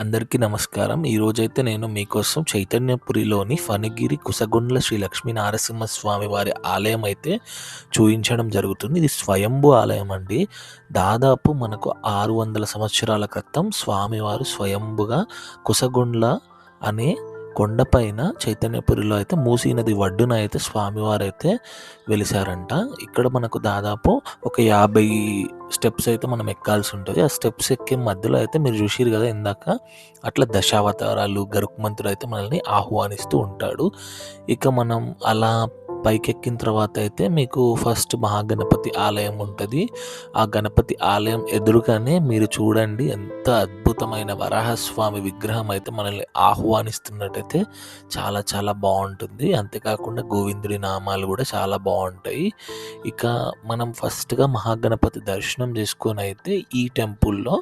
అందరికీ నమస్కారం. ఈరోజైతే నేను మీకోసం చైతన్యపురిలోని ఫణిగిరి కుసగుండ్ల శ్రీ లక్ష్మీ నారసింహస్వామి వారి ఆలయం అయితే చూయించడం జరుగుతుంది. ఇది స్వయంభూ ఆలయం అండి. దాదాపు మనకు 600 సంవత్సరాల క్రితం స్వామివారు స్వయంభుగా కుసగుండ్ల అనే కొండపైన చైతన్యపురిలో అయితే మూసీ నది ఒడ్డున అయితే స్వామివారైతే వెలిసారంట. ఇక్కడ మనకు దాదాపు ఒక 50 స్టెప్స్ అయితే మనం ఎక్కాల్సి ఉంటుంది. ఆ స్టెప్స్ ఎక్కే మధ్యలో అయితే మీరు చూసిరు కదా ఇందాక, అట్లా దశావతారాలు గరుత్మంతుడు అయితే మనల్ని ఆహ్వానిస్తూ ఉంటాడు. ఇక మనం అలా పైకెక్కిన తర్వాత అయితే మీకు ఫస్ట్ మహాగణపతి ఆలయం ఉంటుంది. ఆ గణపతి ఆలయం ఎదురుగానే మీరు చూడండి, ఎంత అద్భుతమైన వరాహస్వామి విగ్రహం అయితే మనల్ని ఆహ్వానిస్తున్నట్టయితే చాలా చాలా బాగుంటుంది. అంతేకాకుండా గోవిందుడి నామాలు కూడా చాలా బాగుంటాయి. ఇక మనం ఫస్ట్గా మహాగణపతి దర్శనం చేసుకొని అయితే ఈ టెంపుల్లో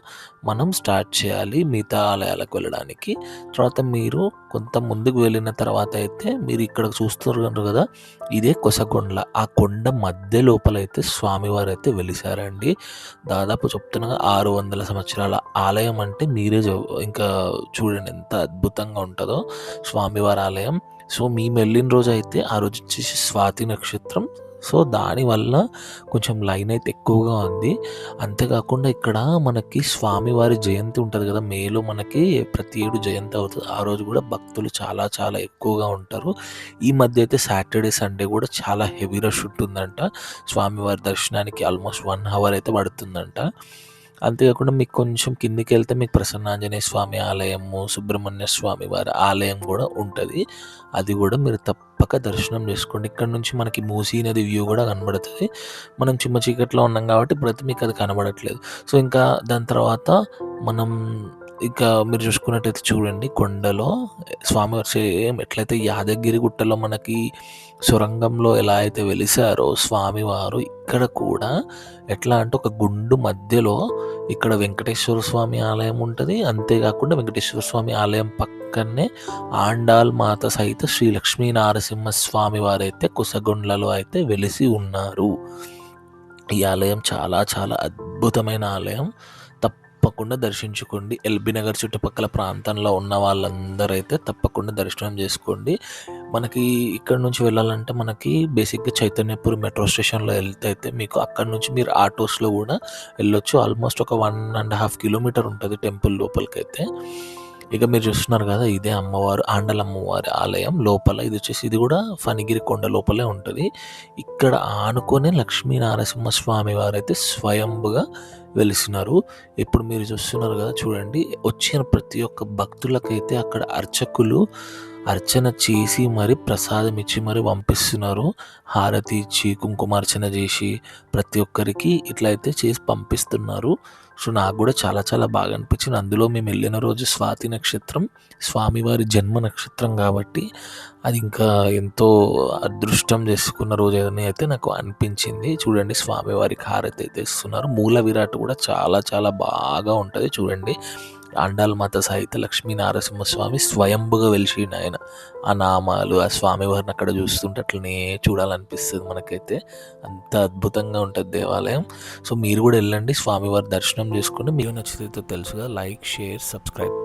మనం స్టార్ట్ చేయాలి మిగతా ఆలయాలకు వెళ్ళడానికి. తర్వాత మీరు కొంత ముందుకు వెళ్ళిన తర్వాత అయితే మీరు ఇక్కడ చూస్తున్నారు కదా, ఇదే కొసకొండ. ఆ కొండ మధ్య లోపలైతే స్వామివారు అయితే వెలిసారండి. దాదాపు చెప్తున్నగా 600 సంవత్సరాల ఆలయం అంటే మీరే ఇంకా చూడండి ఎంత అద్భుతంగా ఉంటుందో స్వామివారి ఆలయం. సో మేము వెళ్ళిన రోజు అయితే ఆ రోజు వచ్చేసి స్వాతి నక్షత్రం. సో దానివల్ల కొంచెం లైన్ అయితే ఎక్కువగా ఉంది. అంతేకాకుండా ఇక్కడ మనకి స్వామివారి జయంతి ఉంటుంది కదా, మేలో మనకి ప్రతి ఏడు జయంతి అవుతుంది. ఆ రోజు కూడా భక్తులు చాలా చాలా ఎక్కువగా ఉంటారు. ఈ మధ్య అయితే సాటర్డే సండే కూడా చాలా హెవీ రష్ ఉంటుందంట. స్వామివారి దర్శనానికి ఆల్మోస్ట్ 1 అవర్ అయితే పడుతుందంట. అంతేకాకుండా మీకు కొంచెం కిందికి వెళ్తే మీకు ప్రసన్నాంజనేయ స్వామి ఆలయము, సుబ్రహ్మణ్య స్వామి వారి ఆలయం కూడా ఉంటుంది. అది కూడా మీరు తప్పక దర్శనం చేసుకోండి. ఇక్కడ నుంచి మనకి మూసీ నది వ్యూ కూడా కనబడుతుంది. మనం చిమ్మ చీకట్లో ఉన్నాం కాబట్టి ఇప్పుడైతే మీకు అది కనబడట్లేదు. సో ఇంకా దాని తర్వాత మనం ఇంకా మీరు చూసుకున్నట్టయితే చూడండి, కొండలో స్వామివారు సేమ్ ఎట్లయితే యాదగిరి గుట్టలో మనకి సొరంగంలో ఎలా అయితే వెలిసారో స్వామివారు ఇక్కడ కూడా ఎట్లా అంటే ఒక గుండు మధ్యలో ఇక్కడ వెంకటేశ్వర స్వామి ఆలయం ఉంటుంది. అంతేకాకుండా వెంకటేశ్వర స్వామి ఆలయం పక్కనే ఆండాల్ మాత సహిత శ్రీ లక్ష్మీ నారసింహ స్వామి వారైతే కుసగొండ్లలో అయితే వెలిసి ఉన్నారు. ఈ ఆలయం చాలా చాలా అద్భుతమైన ఆలయం. తప్పకుండా దర్శించుకోండి. ఎల్బీ నగర్ చుట్టుపక్కల ప్రాంతంలో ఉన్న వాళ్ళందరూ అయితే తప్పకుండా దర్శనం చేసుకోండి. మనకి ఇక్కడ నుంచి వెళ్ళాలంటే మనకి బేసిక్గా చైతన్యపురి మెట్రో స్టేషన్లో వెళ్తే అయితే మీకు అక్కడ నుంచి మీరు ఆటోస్లో కూడా వెళ్ళొచ్చు. ఆల్మోస్ట్ ఒక 1.5 కిలోమీటర్ ఉంటుంది టెంపుల్ లోపలికైతే. ఇక మీరు చూస్తున్నారు కదా, ఇదే అమ్మవారు ఆండల అమ్మవారి ఆలయం లోపల. ఇది కూడా ఫణిగిరి కొండ లోపలే ఉంటుంది. ఇక్కడ ఆనుకొని లక్ష్మీ నరసింహస్వామి వారైతే స్వయంభుగా వెలిసినారు. ఇప్పుడు మీరు చూస్తున్నారు కదా, చూడండి, వచ్చిన ప్రతి ఒక్క భక్తులకైతే అక్కడ అర్చకులు అర్చన చేసి మరి ప్రసాదం ఇచ్చి మరి పంపిస్తున్నారు. హారతి ఇచ్చి కుంకుమార్చన చేసి ప్రతి ఒక్కరికి ఇట్లా అయితే చేసి పంపిస్తున్నారు. సో నాకు కూడా చాలా చాలా బాగా అనిపించింది. అందులో మేము వెళ్ళిన రోజు స్వాతి నక్షత్రం, స్వామివారి జన్మ నక్షత్రం కాబట్టి అది ఇంకా ఎంతో అదృష్టం చేసుకున్న రోజు అని అయితే నాకు అనిపించింది. చూడండి, స్వామివారికి హారతి అయితే ఇస్తున్నారు. మూల విరాట్ కూడా చాలా చాలా బాగా ఉంటుంది. చూడండి, ఆండాల్ మాత సహిత లక్ష్మీ నరసింహస్వామి స్వయంభుగా వెలిసిన ఆయన. ఆ నామాలు, ఆ స్వామివారిని అక్కడ చూస్తుంటే అట్లనే చూడాలనిపిస్తుంది మనకైతే. అంత అద్భుతంగా ఉంటుంది దేవాలయం. సో మీరు కూడా వెళ్ళండి, స్వామివారి దర్శనం చేసుకోండి. మీకు నచ్చితే తెలుసుగా, లైక్, షేర్, సబ్స్క్రైబ్.